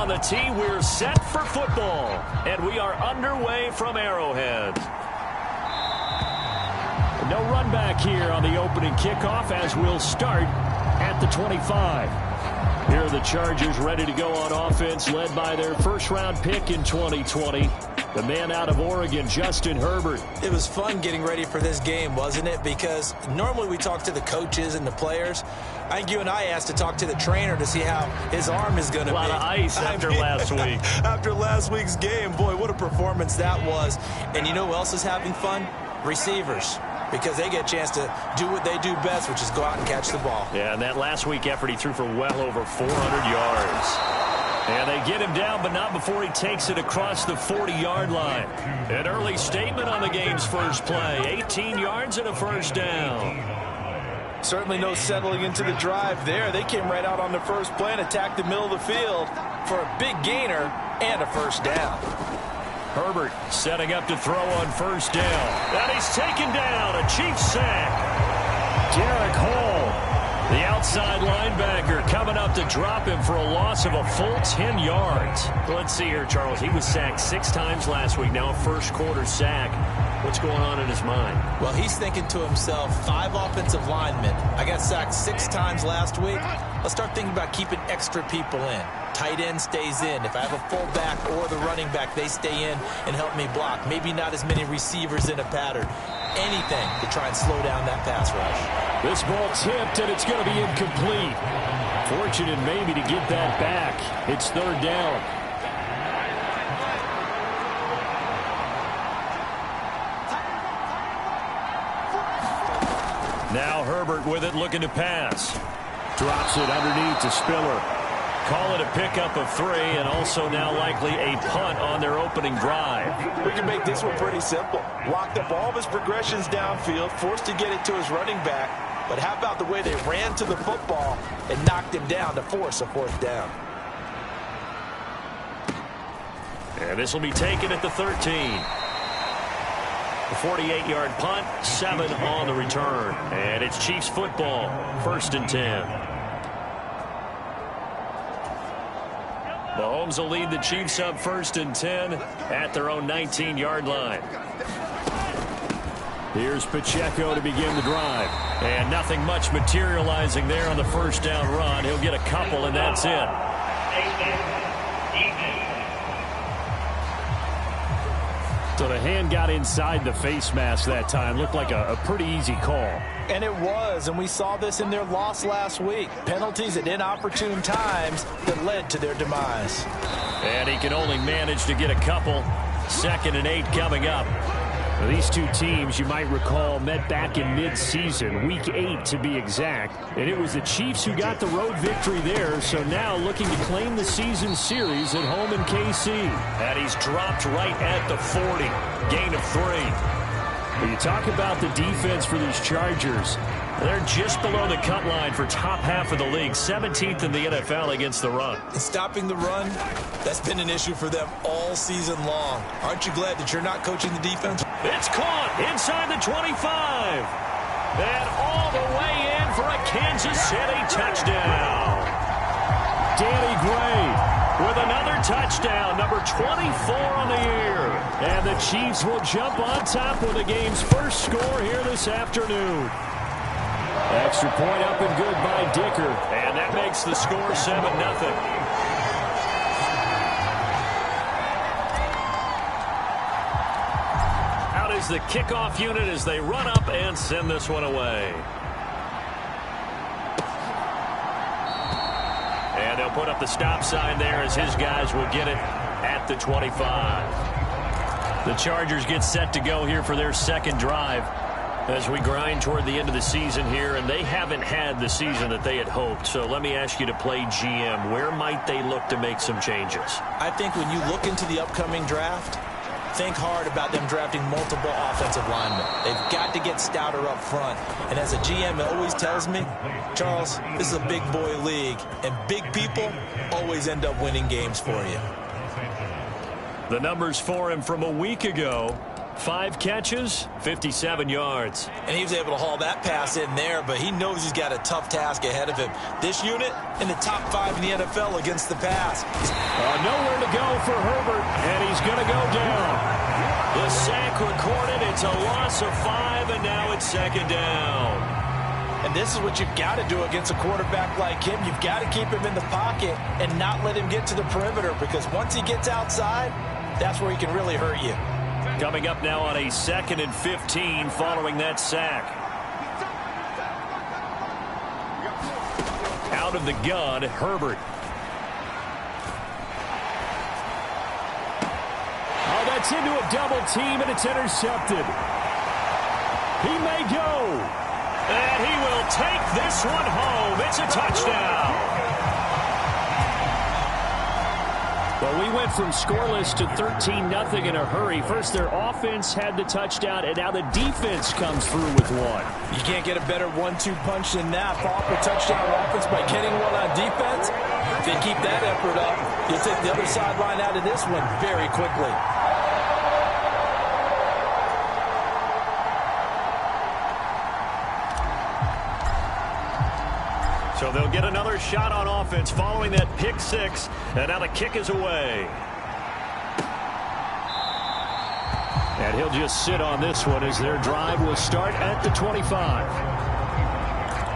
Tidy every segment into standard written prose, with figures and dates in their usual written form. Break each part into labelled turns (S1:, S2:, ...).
S1: on the tee. We're set for football. And we are underway from Arrowhead. No run back here on the opening kickoff as we'll start at the 25. Here are the Chargers ready to go on offense, led by their first-round pick in 2020. The man out of Oregon, Justin Herbert.
S2: It was fun getting ready for this game, wasn't it? Because normally we talk to the coaches and the players. I think you and I asked to talk to the trainer to see how his arm is going to be.
S1: A lot of ice after last week.
S2: After last week's game, boy, what a performance that was. And you know who else is having fun? Receivers. Because they get a chance to do what they do best, which is go out and catch the ball.
S1: Yeah, and that last week effort, he threw for well over 400 yards. And they get him down, but not before he takes it across the 40-yard line. An early statement on the game's first play. 18 yards and a first down.
S2: Certainly no settling into the drive there. They came right out on the first play and attacked the middle of the field for a big gainer and a first down.
S1: Herbert setting up to throw on first down. And he's taken down. A Chiefs sack. Derek Hall, the outside linebacker, coming up to drop him for a loss of a full 10 yards. Let's see here, Charles. He was sacked 6 times last week. Now a first-quarter sack. What's going on in his mind?
S2: Well, he's thinking to himself, 5 offensive linemen. I got sacked 6 times last week. Let's start thinking about keeping extra people in. Tight end stays in. If I have a fullback or the running back, they stay in and help me block. Maybe not as many receivers in a pattern. Anything to try and slow down that pass rush.
S1: This ball tipped, and it's going to be incomplete. Fortunate maybe to get that back. It's third down. Now Herbert with it, looking to pass. Drops it underneath to Spiller. Call it a pickup of 3, and also now likely a punt on their opening drive.
S3: We can make this one pretty simple. Locked up all of his progressions downfield, forced to get it to his running back. But how about the way they ran to the football and knocked him down to force a fourth down?
S1: And this will be taken at the 13. The 48-yard punt, 7 on the return. And it's Chiefs football, 1st and 10. Mahomes will lead the Chiefs up 1st and 10 at their own 19-yard line. Here's Pacheco to begin the drive. And nothing much materializing there on the first down run. He'll get a couple, and that's it. So the hand got inside the face mask that time. Looked like a pretty easy call.
S2: And it was, and we saw this in their loss last week. Penalties at inopportune times that led to their demise.
S1: And he can only manage to get a couple. 2nd and 8 coming up. Now, these two teams, you might recall, met back in mid-season, week 8 to be exact. And it was the Chiefs who got the road victory there, so now looking to claim the season series at home in KC. And he's dropped right at the 40. Gain of 3. When you talk about the defense for these Chargers, they're just below the cut line for top half of the league, 17th in the NFL against the run.
S2: And stopping the run, that's been an issue for them all season long. Aren't you glad that you're not coaching the defense?
S1: It's caught inside the 25. And all the way in for a Kansas City touchdown. Danny Gray with another touchdown, number 24 on the year. And the Chiefs will jump on top with the game's first score here this afternoon. Extra point up and good by Dicker. And that makes the score 7-0. Out is the kickoff unit as they run up and send this one away. And they'll put up the stop sign there as his guys will get it at the 25. The Chargers get set to go here for their second drive as we grind toward the end of the season here, and they haven't had the season that they had hoped. So let me ask you to play GM. Where might they look to make some changes?
S2: I think when you look into the upcoming draft, think hard about them drafting multiple offensive linemen. They've got to get stouter up front. And as a GM, it always tells me, Charles, this is a big boy league, and big people always end up winning games for you.
S1: The numbers for him from a week ago: 5 catches, 57 yards.
S2: And he was able to haul that pass in there, but he knows he's got a tough task ahead of him. This unit in the top 5 in the NFL against the pass.
S1: Nowhere to go for Herbert, and he's going to go down. The sack recorded. It's a loss of 5, and now it's 2nd down.
S3: And this is what you've got to do against a quarterback like him. You've got to keep him in the pocket and not let him get to the perimeter, because once he gets outside, that's where he can really hurt you.
S1: Coming up now on a 2nd and 15 following that sack. Out of the gun, Herbert. Oh, that's into a double team, and it's intercepted. He may go. And he will take this one home. It's a touchdown. Well, we went from scoreless to 13-0 in a hurry. First, their offense had the touchdown, and now the defense comes through with one.
S3: You can't get a better 1-2 punch than that. Follow up a touchdown offense by getting one on defense. If they keep that effort up, you'll take the other sideline out of this one very quickly.
S1: So they'll get another shot on offense following that pick 6, and now the kick is away. And he'll just sit on this one as their drive will start at the 25.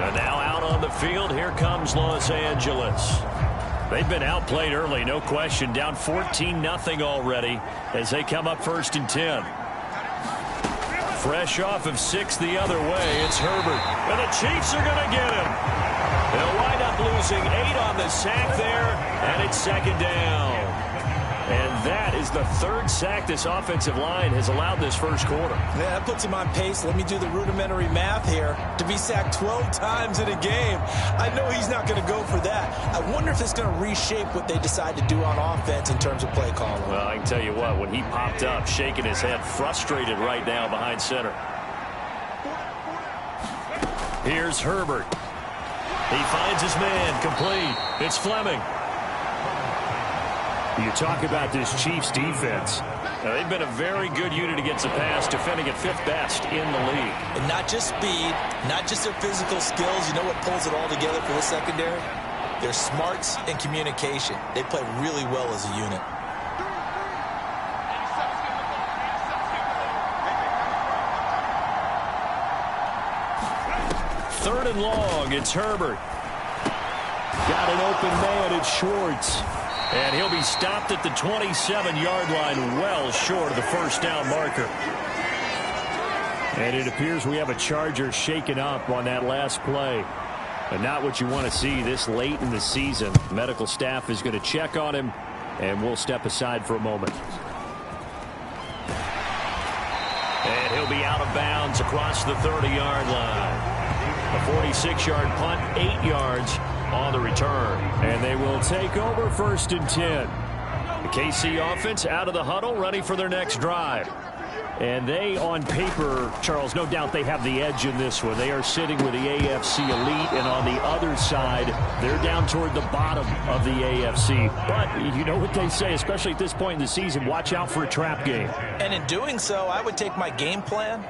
S1: And now out on the field, here comes Los Angeles. They've been outplayed early, no question, down 14-0 already as they come up 1st and 10. Fresh off of 6 the other way, it's Herbert. And the Chiefs are going to get him. They'll wind up losing 8 on the sack there, and it's 2nd down. And that is the 3rd sack this offensive line has allowed this first quarter.
S3: Yeah, that puts him on pace. Let me do the rudimentary math here. To be sacked 12 times in a game, I know he's not going to go for that. I wonder if it's going to reshape what they decide to do on offense in terms of play calling.
S1: Well, I can tell you what, when he popped up, shaking his head, frustrated right now behind center. Here's Herbert. He finds his man, complete. It's Fleming. You talk about this Chiefs defense. Now, they've been a very good unit against the pass, defending at 5th best in the league.
S2: And not just speed, not just their physical skills. You know what pulls it all together for the secondary? Their smarts and communication. They play really well as a unit.
S1: Third and long, it's Herbert. Got an open man, it's Schwartz. And he'll be stopped at the 27-yard line, well short of the first down marker. And it appears we have a Charger shaken up on that last play. And not what you want to see this late in the season. Medical staff is going to check on him, and we'll step aside for a moment. And he'll be out of bounds across the 30-yard line. A 46-yard punt, 8 yards on the return. And they will take over 1st and 10. The KC offense out of the huddle, ready for their next drive. And they, on paper, Charles, no doubt they have the edge in this one. They are sitting with the AFC elite, and on the other side, they're down toward the bottom of the AFC. But you know what they say, especially at this point in the season, watch out for a trap game.
S2: And in doing so, I would take my game plan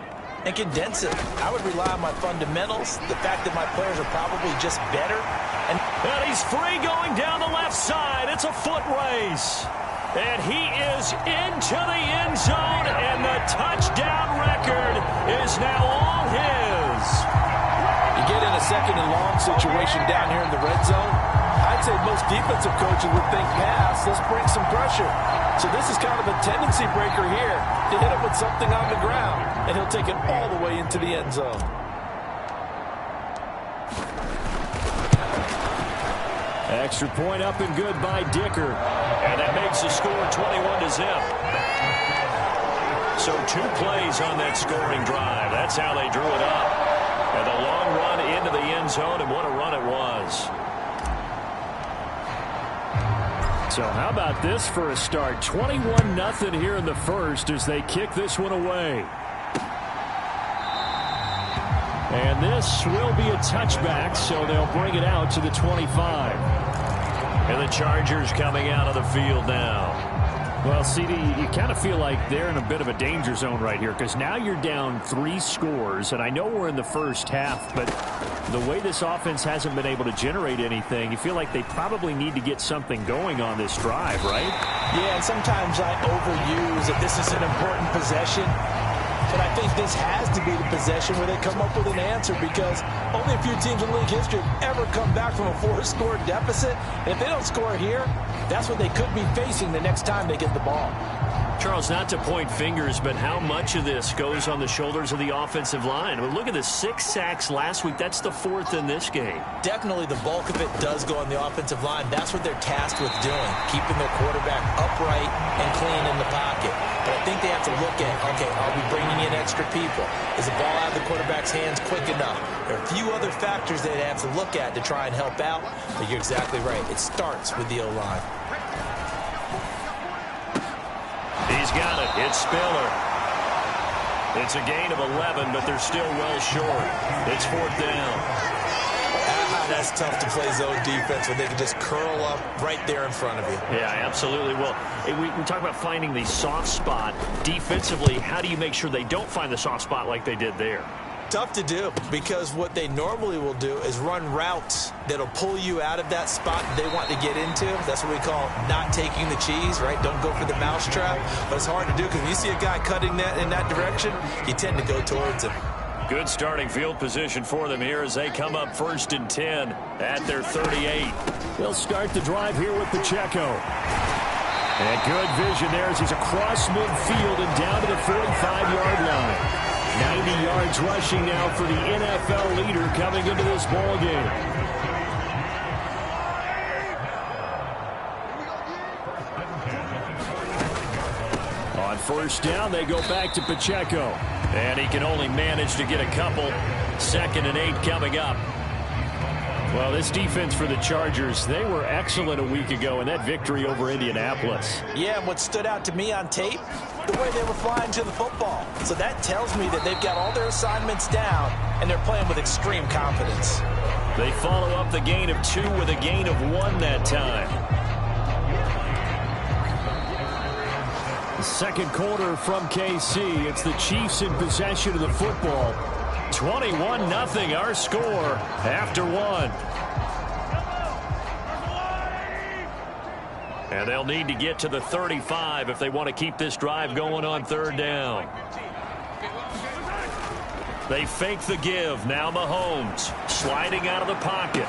S2: and condense it. I would rely on my fundamentals, the fact that my players are probably just better. And
S1: he's free going down the left side. It's a foot race. And he is into the end zone, and the touchdown record is now all his.
S3: You get in a 2nd and long situation down here in the red zone, I'd say most defensive coaches would think pass. Let's bring some pressure. So this is kind of a tendency breaker here to hit him with something on the ground, and he'll take it all the way into the end zone.
S1: Extra point up and good by Dicker. And that makes the score 21-0. So 2 plays on that scoring drive. That's how they drew it up. And a long run into the end zone, and what a run it was. So how about this for a start? 21-0 here in the first as they kick this one away. And this will be a touchback, so they'll bring it out to the 25. And the Chargers coming out of the field now. Well, CD, you kind of feel like they're in a bit of a danger zone right here because now you're down 3 scores, and I know we're in the first half, but the way this offense hasn't been able to generate anything, you feel like they probably need to get something going on this drive, right?
S2: Yeah, and sometimes I overuse that this is an important possession. But I think this has to be the possession where they come up with an answer because only a few teams in league history have ever come back from a 4-score deficit. And if they don't score here, that's what they could be facing the next time they get the ball.
S1: Charles, not to point fingers, but how much of this goes on the shoulders of the offensive line? I mean, look at the 6 sacks last week. That's the 4th in this game.
S2: Definitely the bulk of it does go on the offensive line. That's what they're tasked with doing, keeping their quarterback upright and clean in the pocket. But I think they have to look at, okay, are we bringing in extra people? Is the ball out of the quarterback's hands quick enough? There are a few other factors they have to look at to try and help out, but you're exactly right. It starts with the O-line.
S1: He's got it. It's Spiller. It's a gain of 11, but they're still well short. It's 4th down.
S2: That's tough to play zone defense when they can just curl up right there in front of you.
S1: Yeah, absolutely. Well, we talk about finding the soft spot. Defensively, how do you make sure they don't find the soft spot like they did there?
S2: Tough to do because what they normally will do is run routes that'll pull you out of that spot they want to get into. That's what we call not taking the cheese, right? Don't go for the mousetrap. But it's hard to do because when you see a guy cutting that in that direction, you tend to go towards him.
S1: Good starting field position for them here as they come up 1st and 10 at their 38. They'll start the drive here with Pacheco. And good vision there as he's across midfield and down to the 45-yard line. 90 yards rushing now for the NFL leader coming into this ball game. On 1st down, they go back to Pacheco. And he can only manage to get a couple. 2nd and 8 coming up. Well, this defense for the Chargers, they were excellent a week ago in that victory over Indianapolis.
S2: Yeah, and what stood out to me on tape, the way they were flying to the football. So that tells me that they've got all their assignments down, and they're playing with extreme confidence.
S1: They follow up the gain of 2 with a gain of 1 that time. The 2nd quarter from KC. It's the Chiefs in possession of the football. 21-0 our score after 1. And they'll need to get to the 35 if they want to keep this drive going on 3rd down. They fake the give. Now Mahomes sliding out of the pocket.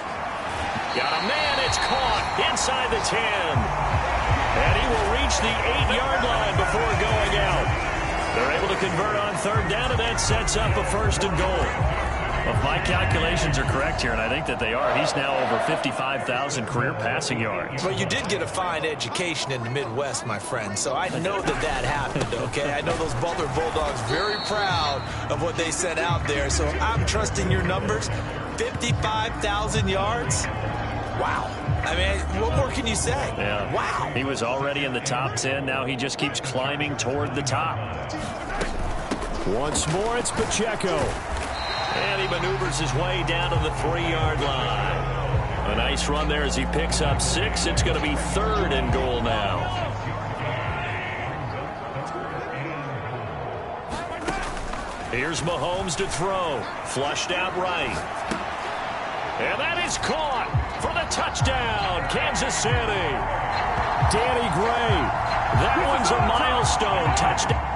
S1: Got a man. It's caught inside the 10. And he will reach the 8-yard line before going out. They're able to convert on 3rd down, and that sets up a 1st and goal. Well, if my calculations are correct here, and I think that they are, he's now over 55,000 career passing yards.
S2: Well, you did get a fine education in the Midwest, my friend, so I know that happened, okay? I know those Butler Bulldogs very proud of what they sent out there, so I'm trusting your numbers. 55,000 yards? Wow. I mean, what more can you say?
S1: Yeah.
S2: Wow.
S1: He was already in the top 10. Now he just keeps climbing toward the top. Once more, it's Pacheco. And he maneuvers his way down to the 3-yard line. A nice run there as he picks up 6. It's going to be 3rd and goal now. Here's Mahomes to throw. Flushed out right. And that is caught for the touchdown, Kansas City. Danny Gray. That one's a milestone touchdown.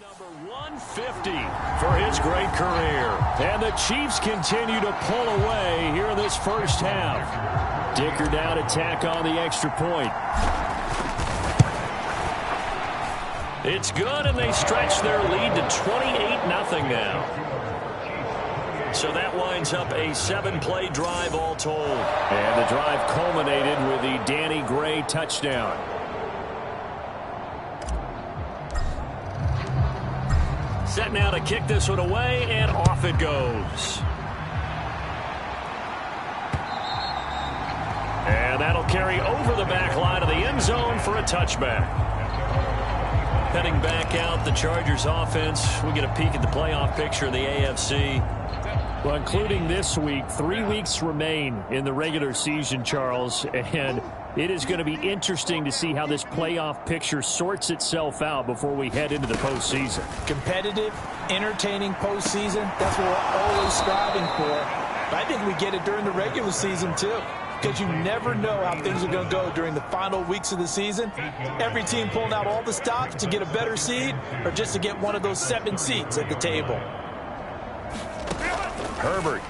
S1: Number 150 for his great career. And the Chiefs continue to pull away here in this first half. Dicker down to tack on the extra point. It's good, and they stretch their lead to 28-0 now. So that winds up a 7-play drive all told. And the drive culminated with the Danny Gray touchdown. Set now to kick this one away, and off it goes. And that'll carry over the back line of the end zone for a touchback. Heading back out, the Chargers offense. We get a peek at the playoff picture of the AFC. Well, including this week, 3 weeks remain in the regular season, Charles, and it is going to be interesting to see how this playoff picture sorts itself out before we head into the postseason.
S2: Competitive, entertaining postseason, that's what we're always striving for. But I think we get it during the regular season, too, because you never know how things are going to go during the final weeks of the season. Every team pulling out all the stops to get a better seed or just to get one of those 7 seats at the table.
S1: Herbert.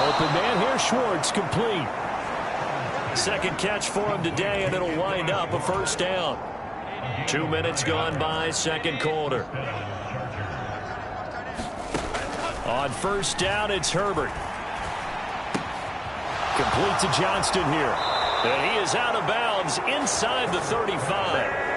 S1: Open man here, Schwartz, complete. Second catch for him today, and it'll wind up a first down. 2 minutes gone by, second quarter. On first down, it's Herbert. Complete to Johnston here. And he is out of bounds inside the 35.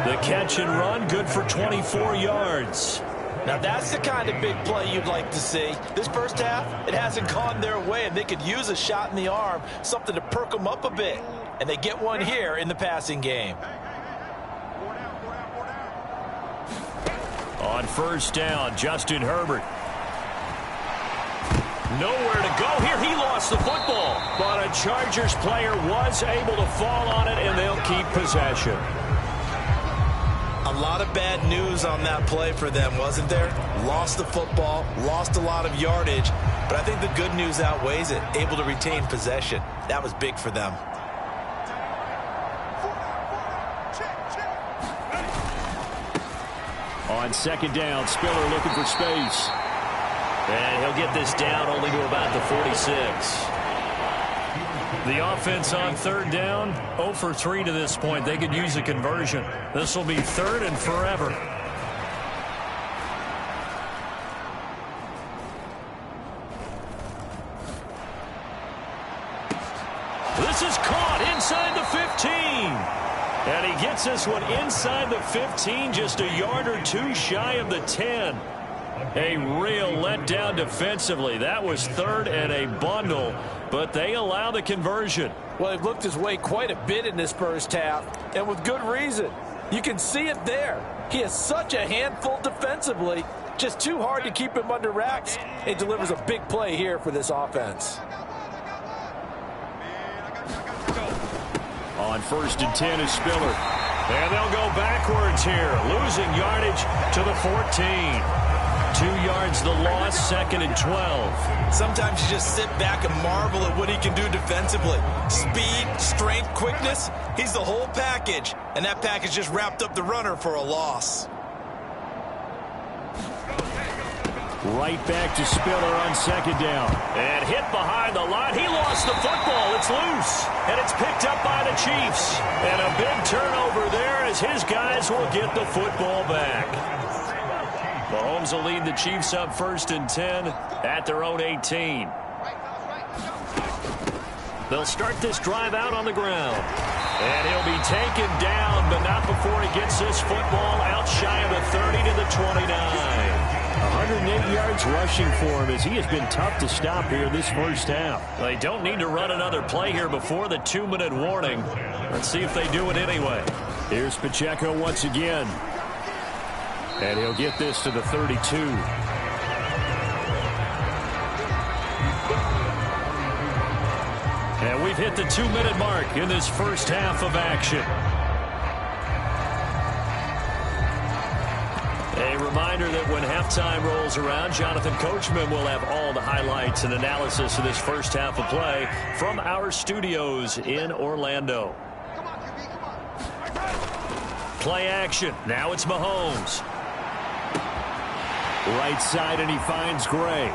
S1: The catch and run, good for 24 yards.
S2: Now that's the kind of big play you'd like to see. This first half, it hasn't gone their way, and they could use a shot in the arm, something to perk them up a bit. And they get one here in the passing game.
S1: On first down, Justin Herbert. Nowhere to go here. He lost the football. But a Chargers player was able to fall on it, and they'll keep possession.
S2: A lot of bad news on that play for them, wasn't there? Lost the football, lost a lot of yardage, but I think the good news outweighs it. Able to retain possession. That was big for them.
S1: On second down, Spiller looking for space. And he'll get this down only to about the 46. The offense on third down, 0 for 3 to this point. They could use a conversion. This will be third and forever. This is caught inside the 15. And he gets this one inside the 15, just a yard or two shy of the 10. A real letdown defensively. That was third and a bundle, but they allow the conversion.
S3: Well, he looked his way quite a bit in this first half, and with good reason. You can see it there. He is such a handful defensively, just too hard to keep him under wraps. He delivers a big play here for this offense.
S1: On first and 10 is Spiller. And they'll go backwards here, losing yardage to the 14. 2 yards the loss, second and 12.
S2: Sometimes you just sit back and marvel at what he can do defensively. Speed, strength, quickness, he's the whole package. And that package just wrapped up the runner for a loss.
S1: Right back to Spiller on second down. And hit behind the line. He lost the football. It's loose. And it's picked up by the Chiefs. And a big turnover there as his guys will get the football back. Mahomes will lead the Chiefs up first and 10 at their own 18. They'll start this drive out on the ground. And he'll be taken down, but not before he gets this football out shy of the 30 to the 29. 108 yards rushing for him as he has been tough to stop here this first half. They don't need to run another play here before the 2-minute warning. Let's see if they do it anyway. Here's Pacheco once again. And he'll get this to the 32. And we've hit the 2-minute mark in this first half of action. A reminder that when halftime rolls around, Jonathan Coachman will have all the highlights and analysis of this first half of play from our studios in Orlando. play action. Now it's Mahomes. Right side, and he finds Gray.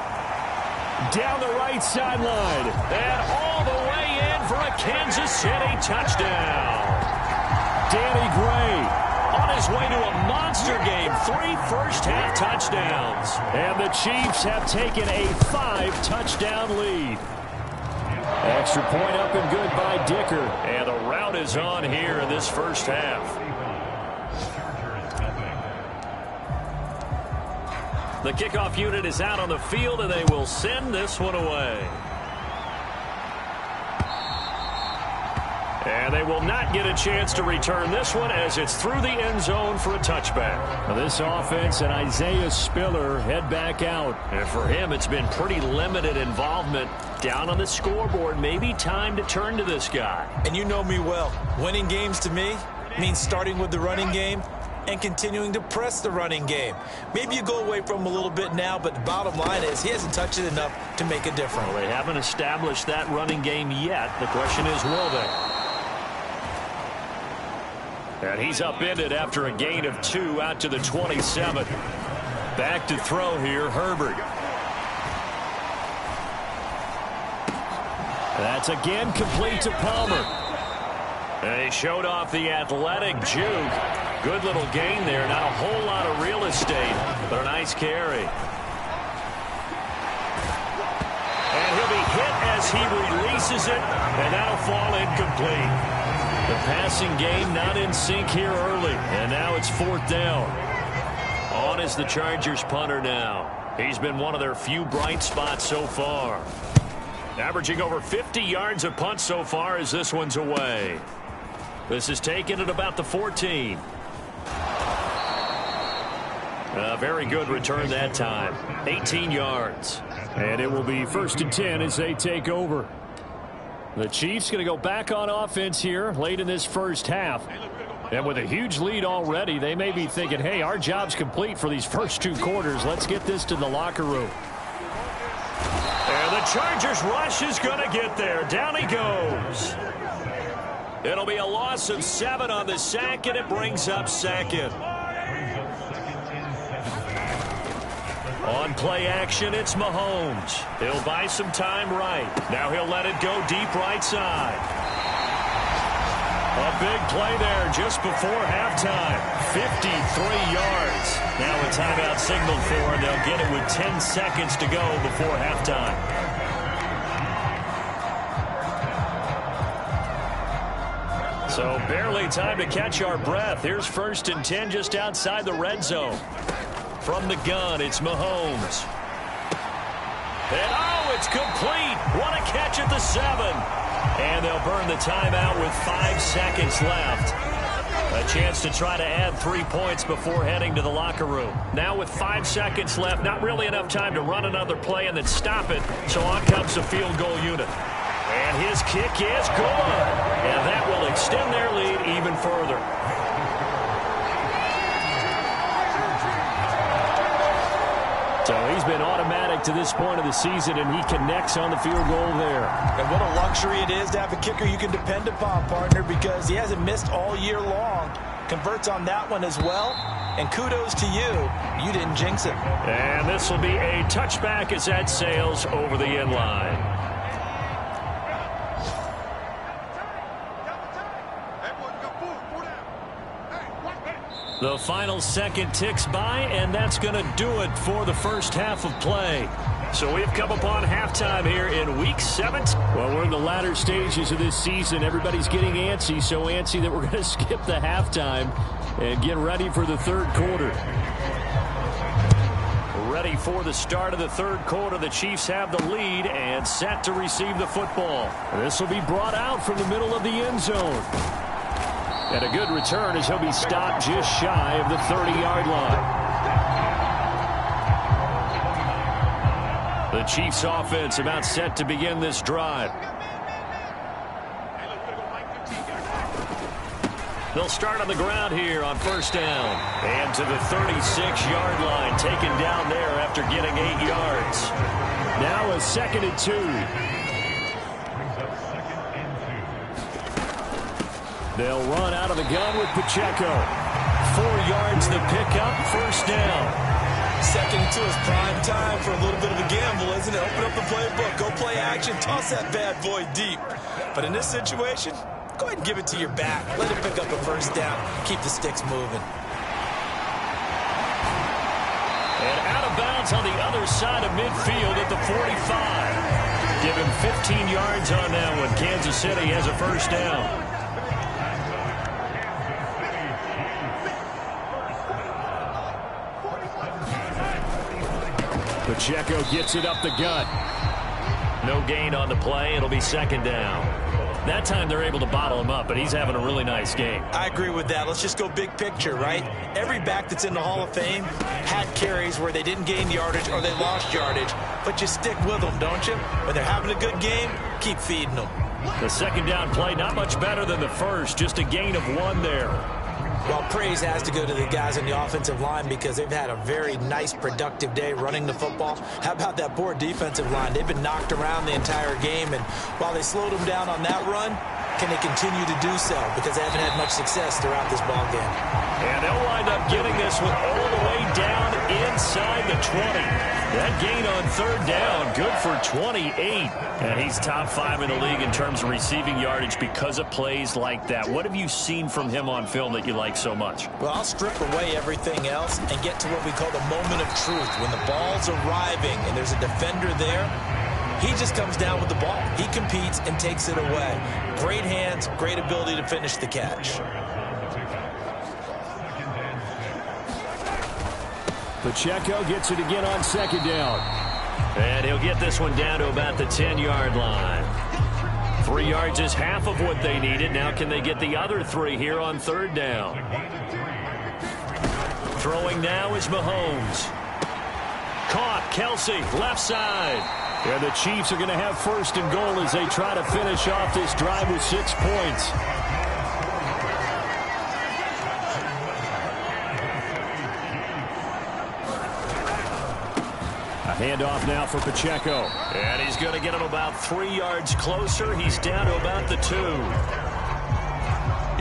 S1: Down the right sideline. And all the way in for a Kansas City touchdown. Danny Gray on his way to a monster game. 3 first-half touchdowns. And the Chiefs have taken a 5-touchdown lead. Extra point up and good by Dicker. And the rout is on here in this first half. The kickoff unit is out on the field, and they will send this one away. And they will not get a chance to return this one as it's through the end zone for a touchback. Now this offense and Isaiah Spiller head back out. And for him, it's been pretty limited involvement down on the scoreboard. Maybe time to turn to this guy.
S2: And you know me well. Winning games to me means starting with the running game and continuing to press the running game. Maybe you go away from him a little bit now, but the bottom line is he hasn't touched it enough to make a difference.
S1: Well, they haven't established that running game yet. The question is, will they? And he's upended after a gain of 2 out to the 27. Back to throw here, Herbert. That's again complete to Palmer. And he showed off the athletic juke. Good little gain there. Not a whole lot of real estate, but a nice carry. And he'll be hit as he releases it, and that'll fall incomplete. The passing game not in sync here early, and now it's 4th down. On is the Chargers punter now. He's been one of their few bright spots so far. Averaging over 50 yards a punt so far as this one's away. This is taken at about the 14. A very good return that time. 18 yards. And it will be 1st and 10 as they take over. The Chiefs going to go back on offense here late in this first half. And with a huge lead already, they may be thinking, hey, our job's complete for these first 2 quarters. Let's get this to the locker room. And the Chargers rush is going to get there. Down he goes. It'll be a loss of 7 on the sack, and it brings up 2nd. On play action, it's Mahomes. He'll buy some time right. Now he'll let it go deep right side. A big play there just before halftime. 53 yards. Now a timeout signaled for, and they'll get it with 10 seconds to go before halftime. So barely time to catch our breath. Here's 1st and 10 just outside the red zone. From the gun, it's Mahomes. And oh, it's complete. What a catch at the 7. And they'll burn the timeout with 5 seconds left. A chance to try to add 3 points before heading to the locker room. Now with 5 seconds left, not really enough time to run another play and then stop it. So on comes the field goal unit. And his kick is good. And that will extend their lead even further. So he's been automatic to this point of the season, and he connects on the field goal there.
S2: And what a luxury it is to have a kicker you can depend upon, partner, because he hasn't missed all year long. Converts on that one as well. And kudos to you. You didn't jinx it.
S1: And this will be a touchback as that sails over the end line. The final second ticks by, and that's going to do it for the first half of play. So we've come upon halftime here in Week 7. Well, we're in the latter stages of this season. Everybody's getting antsy, so antsy that we're going to skip the halftime and get ready for the 3rd quarter. Ready for the start of the 3rd quarter. The Chiefs have the lead and set to receive the football. This will be brought out from the middle of the end zone. And a good return as he'll be stopped just shy of the 30-yard line. The Chiefs offense about set to begin this drive. They'll start on the ground here on 1st down. And to the 36-yard line, taken down there after getting 8 yards. Now a 2nd and 2. They'll run out of the gun with Pacheco. 4 yards the pickup, first down.
S2: Second to his prime time for a little bit of a gamble, isn't it? Open up the playbook, go play action, toss that bad boy deep. But in this situation, go ahead and give it to your back. Let him pick up a first down. Keep the sticks moving.
S1: And out of bounds on the other side of midfield at the 45. Give him 15 yards on that one. Kansas City has a first down. Pacheco gets it up the gut. No gain on the play. It'll be second down. That time they're able to bottle him up, but he's having a really nice game.
S2: I agree with that. Let's just go big picture, right? Every back that's in the Hall of Fame had carries where they didn't gain yardage or they lost yardage, but you stick with them, don't you? When they're having a good game, keep feeding them.
S1: The second down play, not much better than the first, just a gain of 1 there.
S2: Well, praise has to go to the guys on the offensive line because they've had a very nice, productive day running the football. How about that poor defensive line? They've been knocked around the entire game, and while they slowed them down on that run, can they continue to do so? Because they haven't had much success throughout this ball game.
S1: And they'll wind up getting this one all the way down inside the 20. That gain on third down, good for 28. And he's top 5 in the league in terms of receiving yardage because of plays like that. What have you seen from him on film that you like so much?
S2: Well, I'll strip away everything else and get to what we call the moment of truth. When the ball's arriving and there's a defender there, he just comes down with the ball. He competes and takes it away. Great hands, great ability to finish the catch.
S1: Pacheco gets it again on second down. And he'll get this one down to about the 10-yard line. 3 yards is half of what they needed. Now can they get the other 3 here on third down? Throwing now is Mahomes. Caught, Kelsey, left side. And the Chiefs are going to have first and goal as they try to finish off this drive with 6 points. Handoff now for Pacheco. And he's going to get him about 3 yards closer. He's down to about the 2.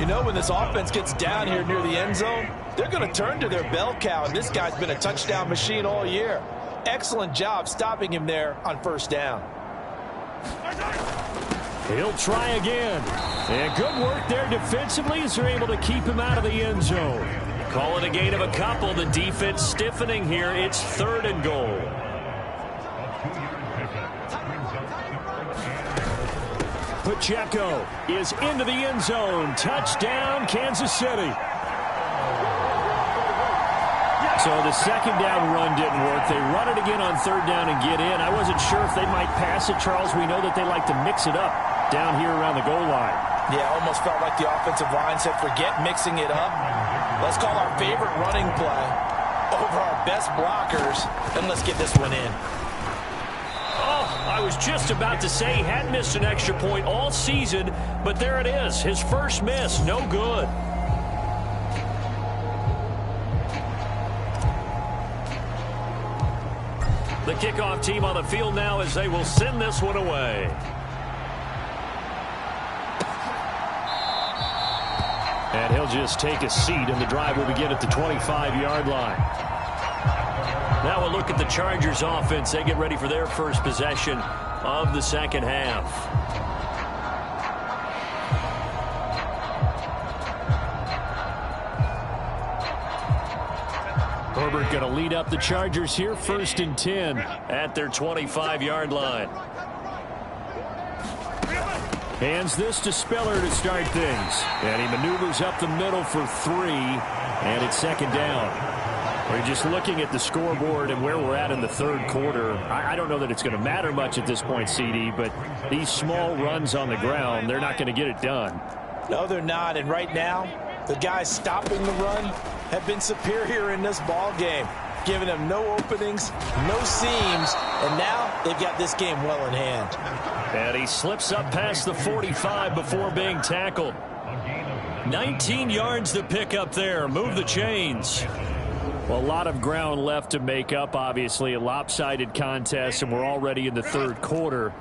S3: You know, when this offense gets down here near the end zone, they're going to turn to their bell cow, and this guy's been a touchdown machine all year. Excellent job stopping him there on first down.
S1: He'll try again. And good work there defensively as they're able to keep him out of the end zone. Call it a gain of a couple. The defense stiffening here. It's third and goal. Pacheco is into the end zone. Touchdown, Kansas City. So the second down run didn't work. They run it again on third down and get in. I wasn't sure if they might pass it, Charles. We know that they like to mix it up down here around the goal line.
S3: Yeah, almost felt like the offensive line said, forget mixing it up. Let's call our favorite running play over our best blockers, and let's get this one in.
S1: I was just about to say he hadn't missed an extra point all season, but there it is. His first miss, no good. The kickoff team on the field now as they will send this one away. And he'll just take a seat, and the drive will begin at the 25-yard line. Now we'll look at the Chargers offense. They get ready for their first possession of the second half. Herbert going to lead up the Chargers here, 1st and 10 at their 25-yard line. Hands this to Spiller to start things. And he maneuvers up the middle for 3, and it's second down. We're just looking at the scoreboard and where we're at in the third quarter. I don't know that it's going to matter much at this point, CD, but these small runs on the ground, they're not going to get it done.
S3: No, they're not. And right now, the guys stopping the run have been superior in this ball game, giving them no openings, no seams, and now they've got this game well in hand.
S1: And he slips up past the 45 before being tackled. 19 yards to pick up there. Move the chains. Well, a lot of ground left to make up, obviously. A lopsided contest, and we're already in the third quarter.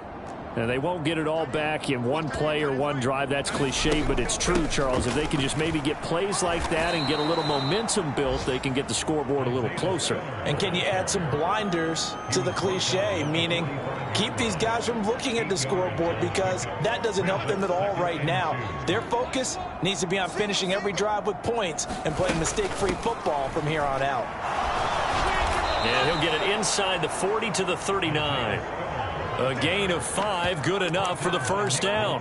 S1: And they won't get it all back in one play or one drive. That's cliche, but it's true, Charles. If they can just maybe get plays like that and get a little momentum built, they can get the scoreboard a little closer.
S2: And can you add some blinders to the cliche, meaning keep these guys from looking at the scoreboard, because that doesn't help them at all right now. Their focus needs to be on finishing every drive with points and playing mistake-free football from here on out.
S1: And he'll get it inside the 40 to the 39. A gain of 5, good enough for the first down.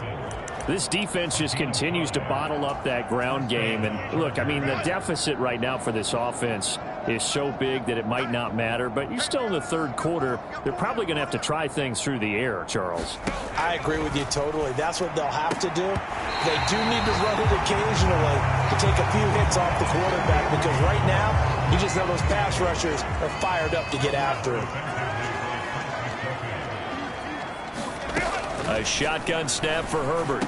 S1: This defense just continues to bottle up that ground game. And look, I mean, the deficit right now for this offense is so big that it might not matter. But you're still in the third quarter. They're probably going to have to try things through the air, Charles.
S2: I agree with you totally. That's what they'll have to do. They do need to run it occasionally to take a few hits off the quarterback, because right now, you just know those pass rushers are fired up to get after him.
S1: A shotgun snap for Herbert.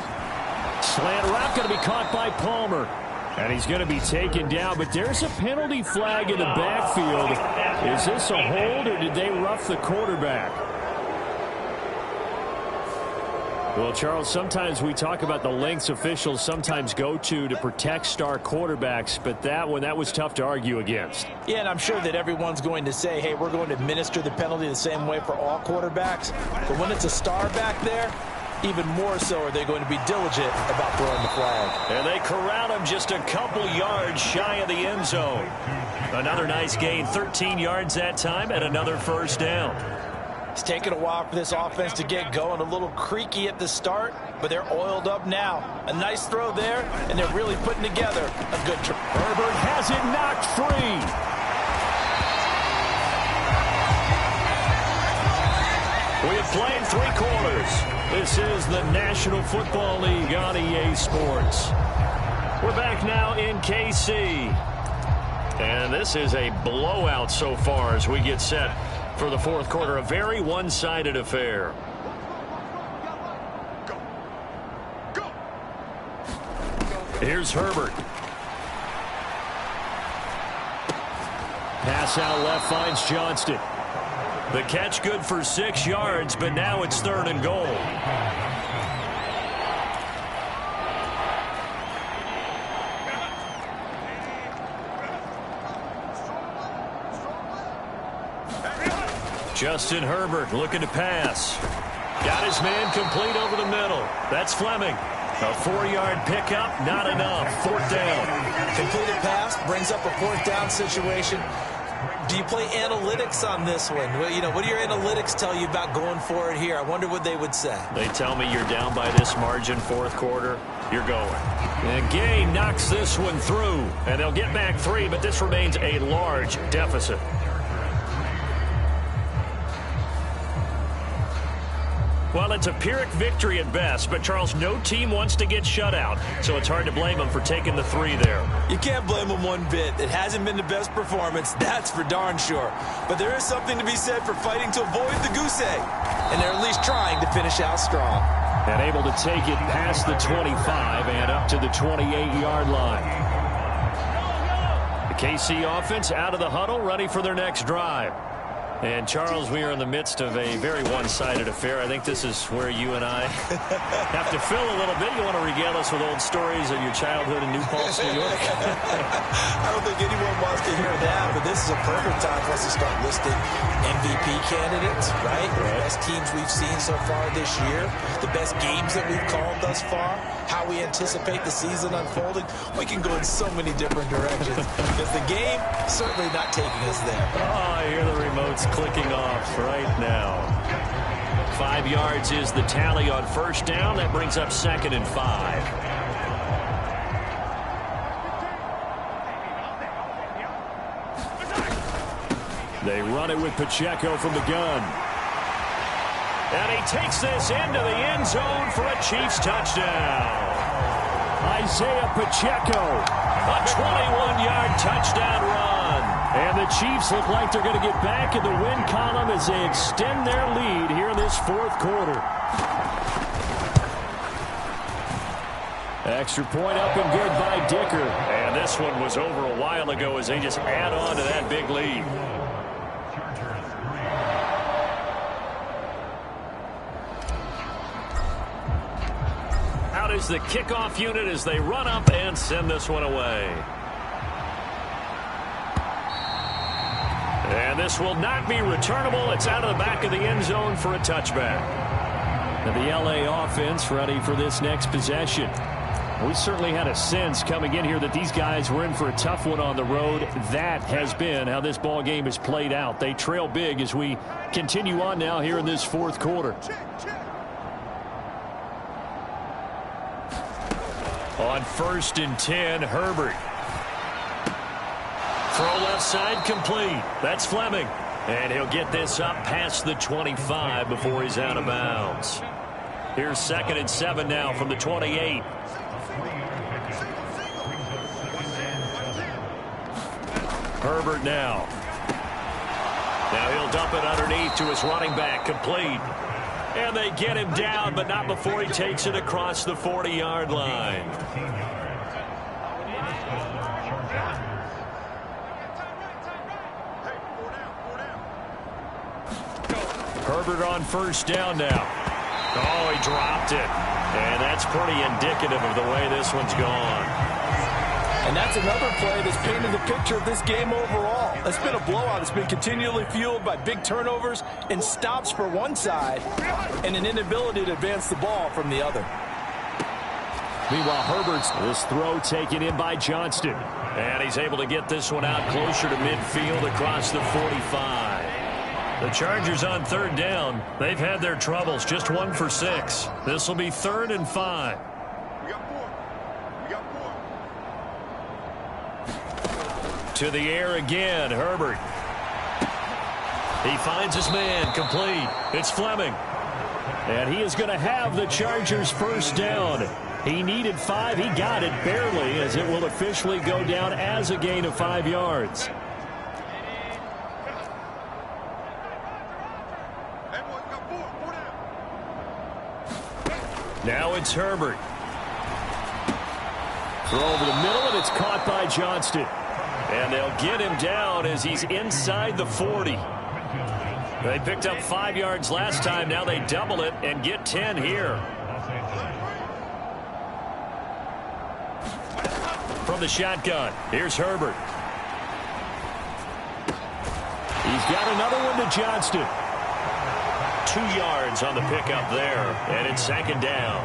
S1: Slant route going to be caught by Palmer. And he's going to be taken down, but there's a penalty flag in the backfield. Is this a hold, or did they rough the quarterback? Well, Charles, sometimes we talk about the lengths officials sometimes go to protect star quarterbacks, but that one, that was tough to argue against.
S2: Yeah, and I'm sure that everyone's going to say, hey, we're going to administer the penalty the same way for all quarterbacks. But when it's a star back there, even more so are they going to be diligent about throwing the flag.
S1: And they corral him just a couple yards shy of the end zone. Another nice gain, 13 yards that time, and another first down.
S2: It's taken a while for this offense to get going. A little creaky at the start, but they're oiled up now. A nice throw there, and they're really putting together a good try.
S1: Herbert has it knocked free. We have played 3 quarters. This is the National Football League on EA Sports. We're back now in KC. And this is a blowout so far as we get set for the fourth quarter. A very one-sided affair. Here's Herbert. Pass out left finds Johnston. The catch good for 6 yards, but now it's 3rd and goal. Justin Herbert looking to pass. Got his man complete over the middle. That's Fleming. A 4-yard pickup, not enough. 4th down.
S2: Completed pass brings up a 4th down situation. Do you play analytics on this one? Well, you know, what do your analytics tell you about going for it here? I wonder what they would say.
S1: They tell me you're down by this margin, 4th quarter, you're going. And Gay knocks this one through, and they'll get back 3, but this remains a large deficit. Well, it's a Pyrrhic victory at best, but, Charles, no team wants to get shut out, so it's hard to blame them for taking the 3 there.
S2: You can't blame them one bit. It hasn't been the best performance, that's for darn sure. But there is something to be said for fighting to avoid the goose egg, and they're at least trying to finish out strong.
S1: And able to take it past the 25 and up to the 28-yard line. The KC offense out of the huddle, ready for their next drive. And, Charles, we are in the midst of a very one-sided affair. I think this is where you and I have to fill a little bit. You want to regale us with old stories of your childhood in New Paltz, New York?
S2: I don't think anyone wants to hear that, but this is a perfect time for us to start listing MVP candidates, right? The best teams we've seen so far this year, the best games that we've called thus far, how we anticipate the season unfolding. We can go in so many different directions because the game certainly not taking us there.
S1: Oh, I hear the remotes clicking off right now. 5 yards is the tally on first down. That brings up 2nd and 5. They run it with Pacheco from the gun. And he takes this into the end zone for a Chiefs touchdown. Isaiah Pacheco, a 21-yard touchdown run. And the Chiefs look like they're going to get back in the win column as they extend their lead here in this 4th quarter. Extra point up and good by Dicker. And this one was over a while ago as they just add on to that big lead. out as the kickoff unit as they run up and send this one away. And this will not be returnable. It's out of the back of the end zone for a touchback. And the LA offense ready for this next possession. We certainly had a sense coming in here that these guys were in for a tough one on the road. That has been how this ball game has played out. They trail big as we continue on now here in this fourth quarter. On 1st and 10, Herbert. Throw left side complete. That's Fleming. And he'll get this up past the 25 before he's out of bounds. Here's 2nd and 7 now from the 28. Herbert now. Now he'll dump it underneath to his running back. Complete. And they get him down, but not before he takes it across the 40-yard line. Herbert on 1st down now. Oh, he dropped it. And that's pretty indicative of the way this one's gone.
S3: And that's another play that's painted the picture of this game overall. It's been a blowout. It's been continually fueled by big turnovers and stops for one side and an inability to advance the ball from the other.
S1: Meanwhile, Herbert's this throw taken in by Johnston. And he's able to get this one out closer to midfield across the 45. The Chargers on 3rd down. They've had their troubles. Just 1 for 6. This will be 3rd and 5. To the air again, Herbert. He finds his man, complete. It's Fleming. And he is going to have the Chargers 1st down. He needed 5. He got it barely, as it will officially go down as a gain of 5 yards. Now it's Herbert. Throw over the middle, and it's caught by Johnston. And they'll get him down as he's inside the 40. They picked up 5 yards last time. Now they double it and get 10 here. From the shotgun, here's Herbert. He's got another one to Johnston. 2 yards on the pickup there, and it's 2nd down.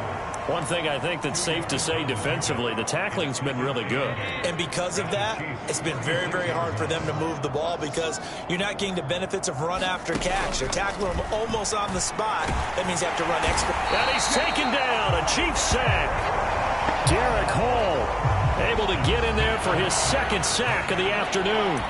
S1: One thing I think that's safe to say defensively, the tackling's been really good.
S2: And because of that, it's been very, very hard for them to move the ball because you're not getting the benefits of run after catch. They're tackling them almost on the spot. That means you have to run extra.
S1: And he's taken down, a Chiefs sack. Derek Hall able to get in there for his 2nd sack of the afternoon.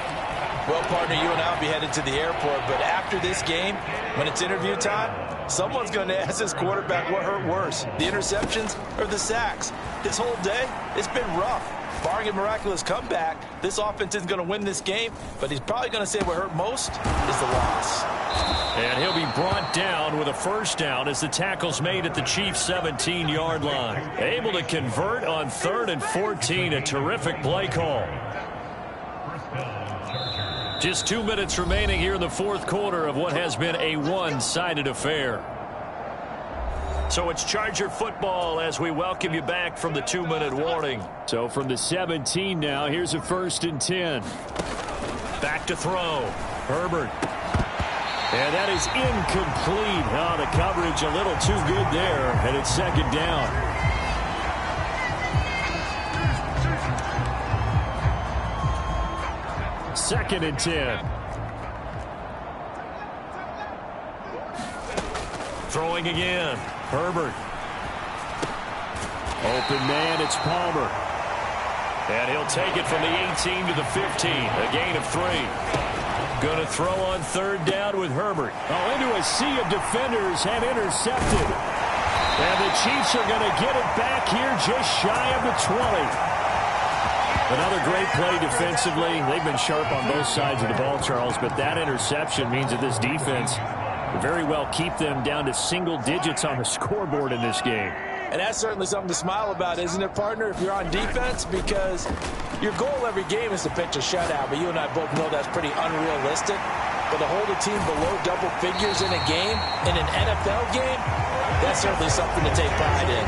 S2: Well, partner, you and I will be headed to the airport, but after this game, when it's interview time, someone's going to ask this quarterback what hurt worse, the interceptions or the sacks. This whole day, it's been rough. Barring a miraculous comeback, this offense isn't going to win this game, but he's probably going to say what hurt most is the loss.
S1: And he'll be brought down with a 1st down as the tackle's made at the Chiefs' 17-yard line. Able to convert on 3rd and 14, a terrific play call. Just 2 minutes remaining here in the 4th quarter of what has been a one-sided affair. So it's Charger football as we welcome you back from the 2-minute warning. So from the 17 now, here's a 1st and 10. Back to throw. Herbert. And that is incomplete. Oh, the coverage a little too good there, and it's 2nd down. Second and 10. Throwing again. Herbert. Open man, it's Palmer. And he'll take it from the 18 to the 15. A gain of 3. Going to throw on 3rd down with Herbert. Oh, into a sea of defenders and intercepted. And the Chiefs are going to get it back here just shy of the 20. Another great play defensively. They've been sharp on both sides of the ball, Charles, but that interception means that this defense will very well keep them down to single digits on the scoreboard in this game.
S2: And that's certainly something to smile about, isn't it, partner, if you're on defense? Because your goal every game is to pitch a shutout, but you and I both know that's pretty unrealistic. But to hold a team below double figures in a game, in an NFL game, that's certainly something to take pride in.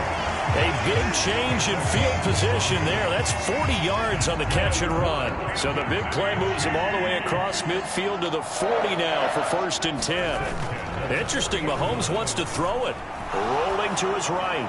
S1: A big change in field position there. That's 40 yards on the catch and run. So the big play moves him all the way across midfield to the 40 now for 1st and 10. Interesting, Mahomes wants to throw it. Rolling to his right.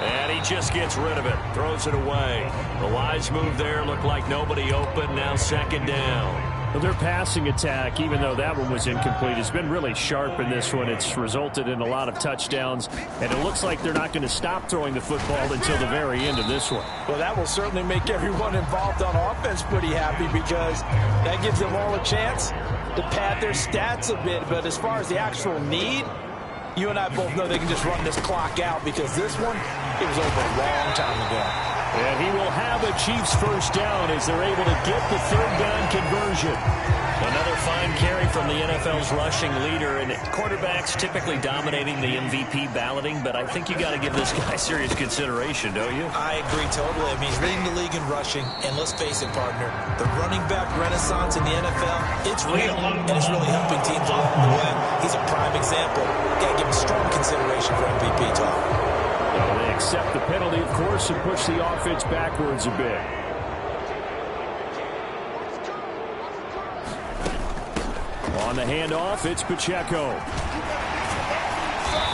S1: And he just gets rid of it. Throws it away. The wise move there. Looked like nobody open. Now 2nd down. Well, their passing attack, even though that one was incomplete, has been really sharp in this one. It's resulted in a lot of touchdowns, and it looks like they're not going to stop throwing the football until the very end of this one.
S3: Well, that will certainly make everyone involved on offense pretty happy because that gives them all a chance to pad their stats a bit. But as far as the actual need, you and I both know they can just run this clock out because this one, it was over a long time ago.
S1: And he will have a Chiefs 1st down as they're able to get the 3rd down conversion. Another fine carry from the NFL's rushing leader, and quarterbacks typically dominating the MVP balloting, but I think you got to give this guy serious consideration, don't you?
S2: I agree totally. I mean, he's leading the league in rushing, and let's face it, partner, the running back renaissance in the NFL, it's real, and it's really helping teams along the way. He's a prime example. Got to give him strong consideration for MVP talk.
S1: Well, they accept the penalty, of course, and push the offense backwards a bit. On the handoff, it's Pacheco.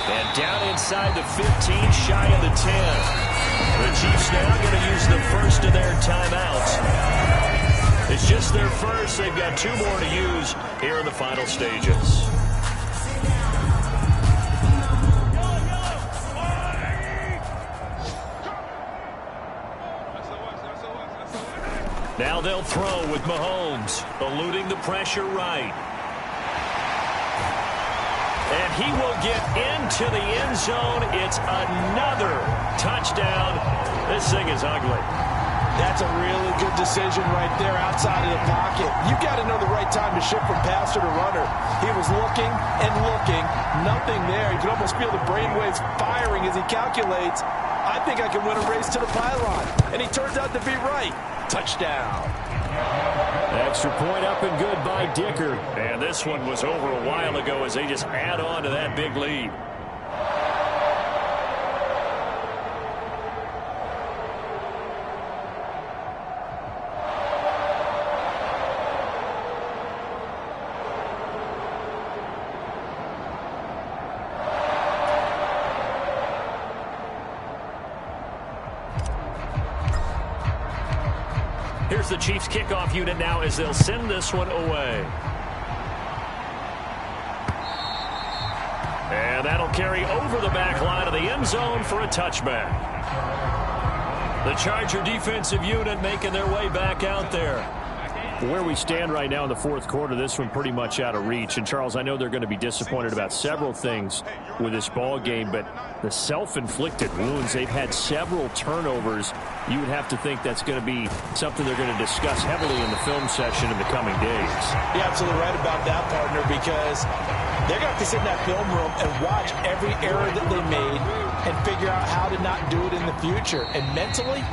S1: And down inside the 15, shy of the 10. The Chiefs now going to use the first of their timeouts. It's just their first. They've got 2 more to use here in the final stages. Now they'll throw with Mahomes, eluding the pressure right. And he will get into the end zone. It's another touchdown. This thing is ugly.
S3: That's a really good decision right there outside of the pocket. You've got to know the right time to shift from passer to runner. He was looking and looking. Nothing there. You can almost feel the brainwaves firing as he calculates, I think I can win a race to the pylon. And he turns out to be right. Touchdown.
S1: Extra point up and good by Dicker. And this one was over a while ago as they just add on to that big lead. Here's the Chiefs kickoff unit now as they'll send this one away. And that'll carry over the back line of the end zone for a touchback. The Charger defensive unit making their way back out there. Where we stand right now in the 4th quarter, this one pretty much out of reach. And, Charles, I know they're going to be disappointed about several things with this ball game, but the self-inflicted wounds, they've had several turnovers. You would have to think that's going to be something they're going to discuss heavily in the film session in the coming days.
S3: You're absolutely right about that, partner, because they're going to have to sit in that film room and watch every error that they made and figure out how to not do it in the future. And mentally,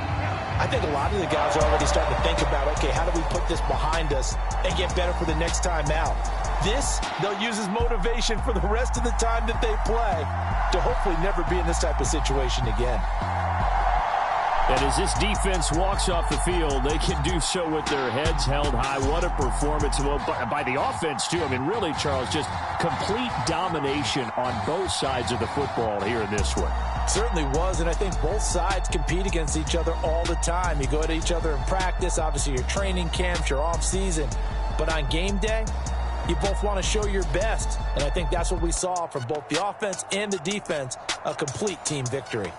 S3: I think a lot of the guys are already starting to think about, okay, how do we put this behind us and get better for the next time out? This, they'll use as motivation for the rest of the time that they play to hopefully never be in this type of situation again.
S1: And as this defense walks off the field, they can do so with their heads held high. What a performance by the offense, too. I mean, really, Charles, just complete domination on both sides of the football here in this one.
S3: Certainly was, and I think both sides compete against each other all the time. You go at each other in practice, obviously your training camps, your off-season. But on game day, you both want to show your best. And I think that's what we saw from both the offense and the defense, a complete team victory.